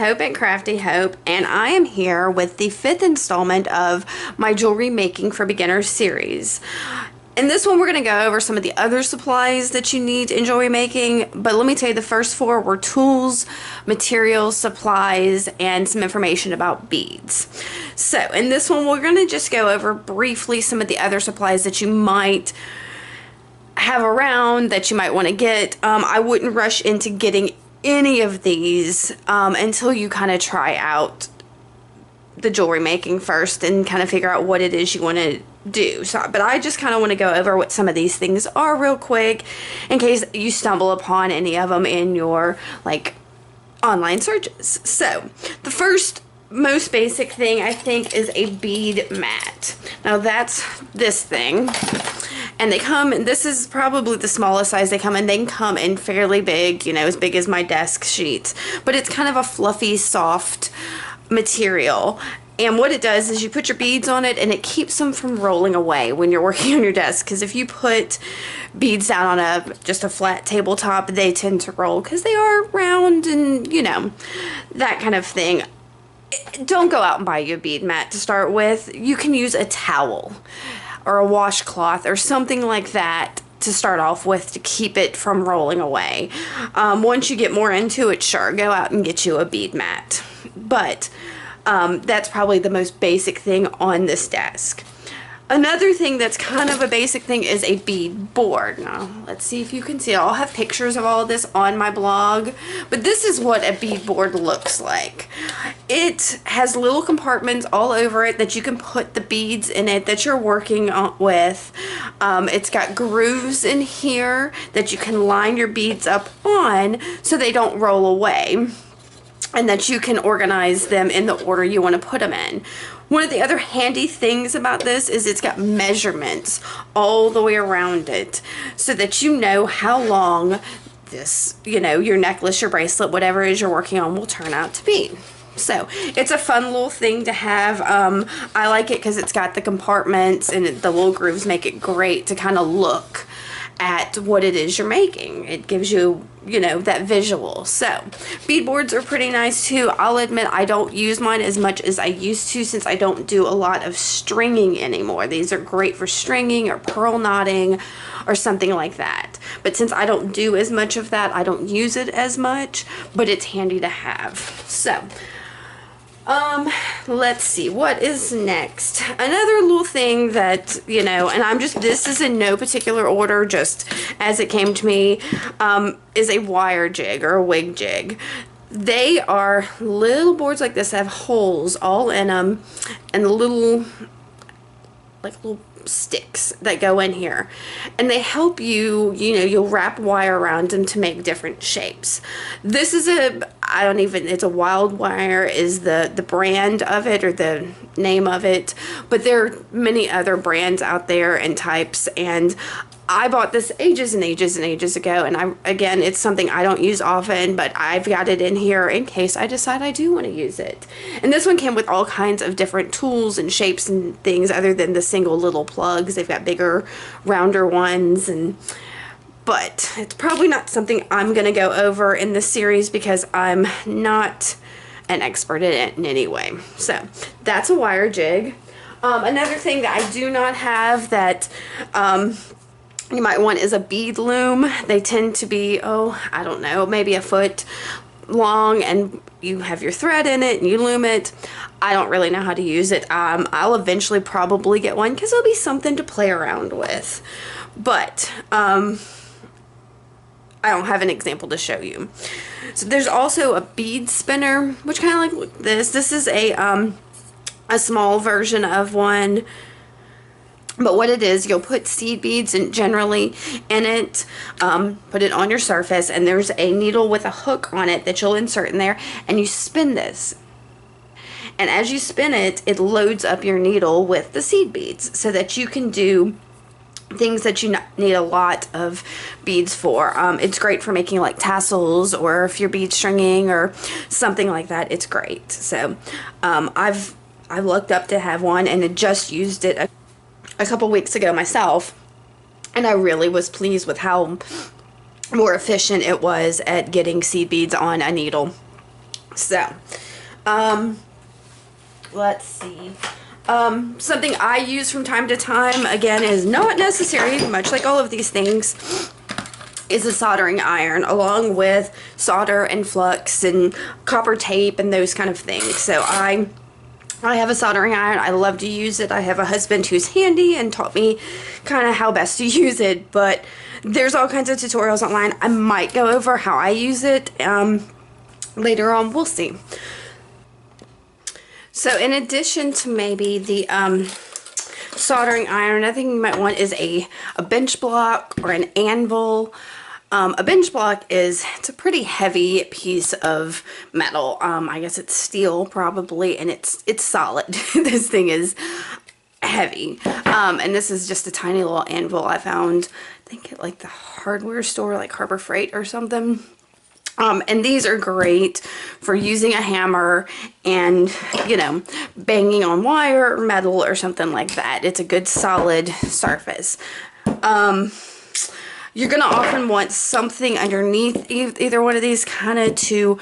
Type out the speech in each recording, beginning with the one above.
Hope at Crafty Hope, and I am here with the 5th installment of my jewelry making for beginners series. In this one, we're going to go over some of the other supplies that you need in jewelry making, but let me tell you, the first 4 were tools, materials, supplies, and some information about beads. So in this one, we're going to just go over briefly some of the other supplies that you might have around, that you might want to get. I wouldn't rush into getting any of these until you kind of try out the jewelry making first and kind of figure out what it is you want to do. So, but I just kind of want to go over what some of these things are real quick in case you stumble upon any of them in your like online searches. So the first most basic thing I think is a bead mat. Now that's this thing, and they come, and this is probably the smallest size they come in. They can come in fairly big, you know, as big as my desk sheets, but it's kind of a fluffy, soft material. And what it does is you put your beads on it and it keeps them from rolling away when you're working on your desk, because if you put beads down on just a flat tabletop, they tend to roll because they are round and, you know, that kind of thing. Don't go out and buy you a bead mat to start with. You can use a towel or a washcloth or something like that to start off with to keep it from rolling away. Once you get more into it, sure, go out and get you a bead mat. But that's probably the most basic thing on this desk. Another thing that's kind of a basic thing is a bead board. Now, let's see if you can see. I'll have pictures of all of this on my blog, but this is what a bead board looks like. It has little compartments all over it that you can put the beads in it that you're working with. It's got grooves in here that you can line your beads up on so they don't roll away, and that you can organize them in the order you want to put them in. One of the other handy things about this is it's got measurements all the way around it so that you know how long this, you know, your necklace, your bracelet, whatever it is you're working on will turn out to be. So it's a fun little thing to have. I like it because it's got the compartments and the little grooves make it great to kind of look at what it is you're making. It gives you, you know, that visual. So bead boards are pretty nice too. I'll admit I don't use mine as much as I used to since I don't do a lot of stringing anymore. These are great for stringing or pearl knotting or something like that. But since I don't do as much of that, I don't use it as much, but it's handy to have. So let's see, what is next? Another little thing that, you know, and this is in no particular order, just as it came to me, is a wire jig or a wig jig. They are little boards like this that have holes all in them and little sticks that go in here, and they help you, you know, you'll wrap wire around them to make different shapes. This is it's a Wild Wire is the brand of it or the name of it, but there are many other brands out there and types, and I bought this ages and ages and ages ago, and again, it's something I don't use often, but I've got it in here in case I decide I do want to use it. And this one came with all kinds of different tools and shapes and things other than the single little plugs. They've got bigger, rounder ones, but it's probably not something I'm going to go over in this series because I'm not an expert in it in any way. So that's a wire jig. Another thing that I do not have that you might want is a bead loom. They tend to be, I don't know, maybe a foot long, and you have your thread in it and you loom it. I don't really know how to use it. I'll eventually probably get one because it'll be something to play around with. But I don't have an example to show you. So there's also a bead spinner, which kind of like this. This is a small version of one. But what it is, you'll put seed beads generally in it, put it on your surface, and there's a needle with a hook on it that you'll insert in there, and you spin this. And as you spin it, it loads up your needle with the seed beads so that you can do things that you need a lot of beads for. It's great for making like tassels, or if you're bead stringing or something like that, it's great. So I've looked up to have one, and I just used it a couple weeks ago myself, and I really was pleased with how more efficient it was at getting seed beads on a needle. So, let's see. Something I use from time to time, again, is not necessary, much like all of these things, is a soldering iron, along with solder and flux and copper tape and those kind of things. So I have a soldering iron. I love to use it. I have a husband who's handy and taught me kind of how best to use it, but there's all kinds of tutorials online. I might go over how I use it later on. We'll see. So in addition to maybe the soldering iron, another thing you might want is a bench block or an anvil. A bench block it's a pretty heavy piece of metal. I guess it's steel probably, and it's solid. This thing is heavy. And this is just a tiny little anvil I found, I think at like the hardware store, like Harbor Freight or something. And these are great for using a hammer and, you know, banging on wire or metal or something like that. It's a good solid surface. You're going to often want something underneath either one of these kind of to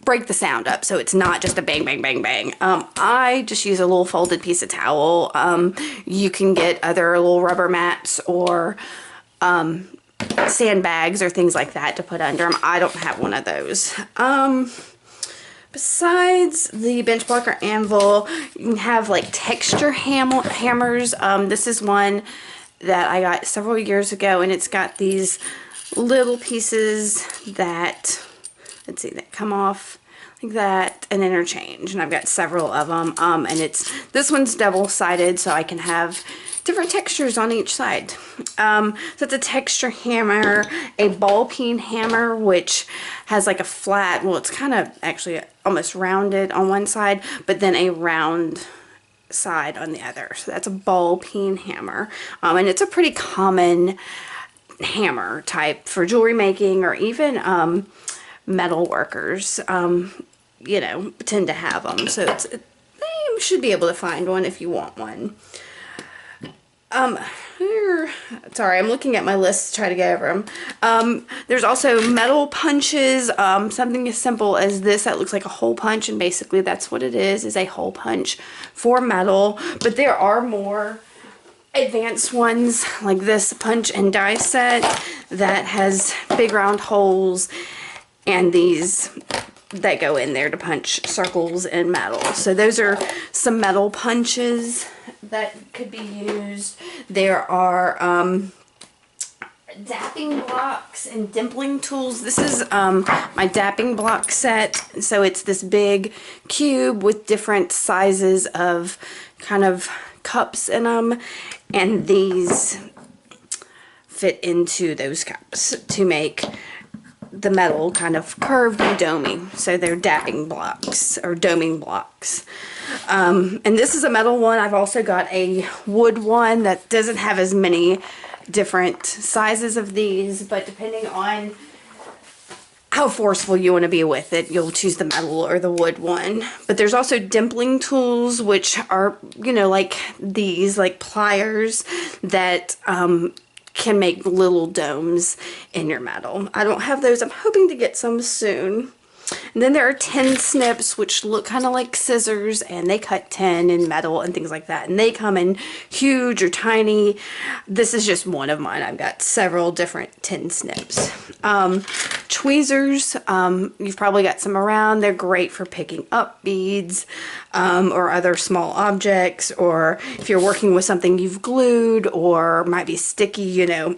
break the sound up, so it's not just a bang, bang, bang, bang. I just use a little folded piece of towel. You can get other little rubber mats or sandbags or things like that to put under them. I don't have one of those. Besides the bench block or anvil, you can have like texture hammers. This is one that I got several years ago, and it's got these little pieces that, let's see, that come off like that and interchange, and I've got several of them. And this one's double-sided, so I can have different textures on each side. So it's a texture hammer, a ball peen hammer, which has like a flat, well, it's kind of actually almost rounded on one side, but then a round side on the other. So that's a ball peen hammer. And it's a pretty common hammer type for jewelry making, or even metal workers, you know, tend to have them. So you should be able to find one if you want one. Sorry, I'm looking at my list to try to get over them. There's also metal punches, something as simple as this that looks like a hole punch, and basically that's what it is a hole punch for metal. But there are more advanced ones like this punch and die set that has big round holes, and these that go in there to punch circles in metal. So those are some metal punches that could be used. There are dapping blocks and dimpling tools. This is my dapping block set. So it's this big cube with different sizes of kind of cups in them, and these fit into those cups to make the metal kind of curved and domey. So they're dapping blocks or doming blocks. And this is a metal one. I've also got a wood one that doesn't have as many different sizes of these, but depending on how forceful you want to be with it, you'll choose the metal or the wood one. But there's also dimpling tools, which are, you know, like these, like pliers that can make little domes in your metal. I don't have those. I'm hoping to get some soon. And then there are tin snips, which look kind of like scissors, and they cut tin and metal and things like that. And they come in huge or tiny. This is just one of mine. I've got several different tin snips. Tweezers, you've probably got some around. They're great for picking up beads or other small objects, or if you're working with something you've glued or might be sticky, you know,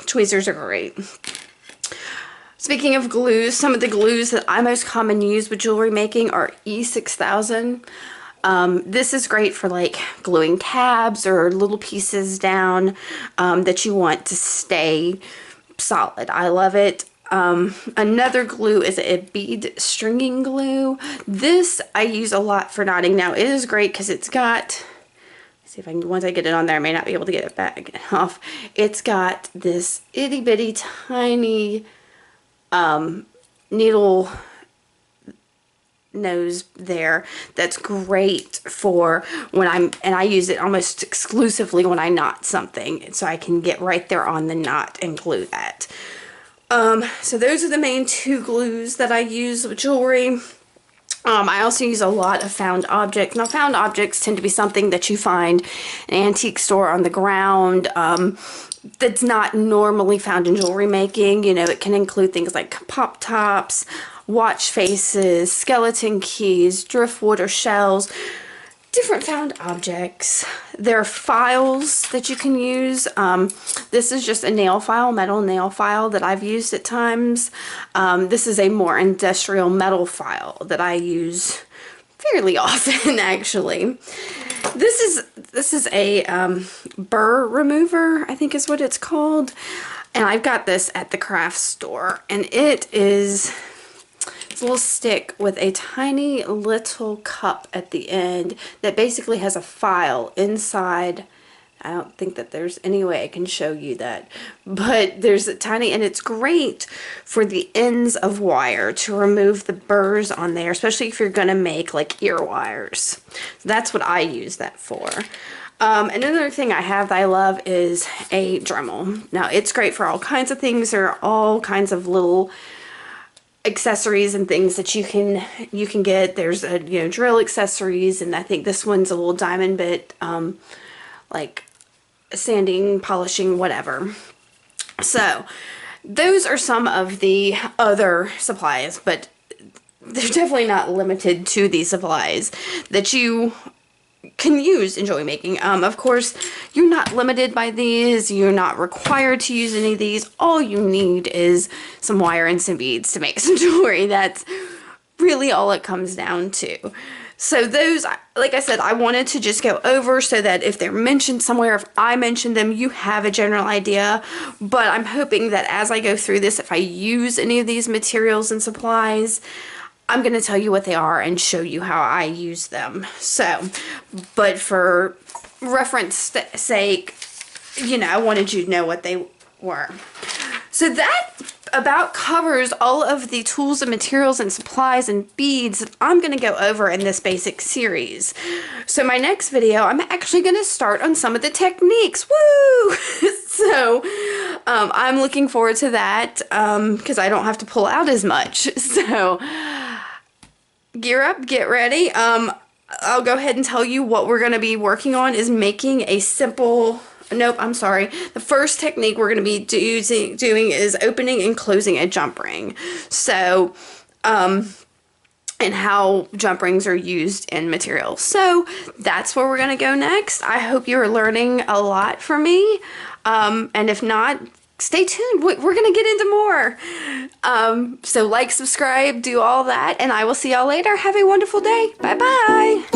tweezers are great. Speaking of glues, some of the glues that I most commonly use with jewelry making are E6000. This is great for like gluing tabs or little pieces down that you want to stay solid. I love it. Another glue is a bead stringing glue. This I use a lot for knotting. Now it is great because it's got, see if I can, once I get it on there, I may not be able to get it back off. It's got this itty bitty tiny needle nose there that's great for when and I use it almost exclusively when I knot something, so I can get right there on the knot and glue that. So those are the main two glues that I use with jewelry. I also use a lot of found objects. Now, found objects tend to be something that you find in an antique store on the ground, that's not normally found in jewelry making. You know, it can include things like pop tops, watch faces, skeleton keys, driftwood or shells, different found objects. There are files that you can use. This is just a nail file, metal nail file that I've used at times. This is a more industrial metal file that I use fairly often, actually. This is a Burr Remover, I think is what it's called. And I've got this at the craft store, and it's a little stick with a tiny little cup at the end that basically has a file inside. I don't think that there's any way I can show you that, but there's a tiny, and it's great for the ends of wire to remove the burrs on there, especially if you're gonna make like ear wires. So that's what I use that for. Another thing I have that I love is a Dremel. Now, it's great for all kinds of things. There are all kinds of little accessories and things that you can get. There's a, you know, drill accessories, and I think this one's a little diamond bit, like sanding, polishing, whatever. So those are some of the other supplies, but they're definitely not limited to these supplies that you can use in jewelry making. Of course, you're not limited by these. You're not required to use any of these. All you need is some wire and some beads to make some jewelry. That's really all it comes down to. So those, like I said, I wanted to just go over so that if they're mentioned somewhere, if I mention them, you have a general idea. But I'm hoping that as I go through this, if I use any of these materials and supplies, I'm going to tell you what they are and show you how I use them. So, but for reference sake, you know, I wanted you to know what they were. So that about covers all of the tools and materials and supplies and beads that I'm going to go over in this basic series. So my next video, I'm actually going to start on some of the techniques. Woo! So I'm looking forward to that because I don't have to pull out as much. So gear up, get ready. I'll go ahead and tell you what we're going to be working on is making a simple... Nope, I'm sorry. The first technique we're going to be doing is opening and closing a jump ring. So, and how jump rings are used in materials. So that's where we're going to go next. I hope you're learning a lot from me. And if not, stay tuned. We're going to get into more. So like, subscribe, do all that, and I will see y'all later. Have a wonderful day. Bye-bye.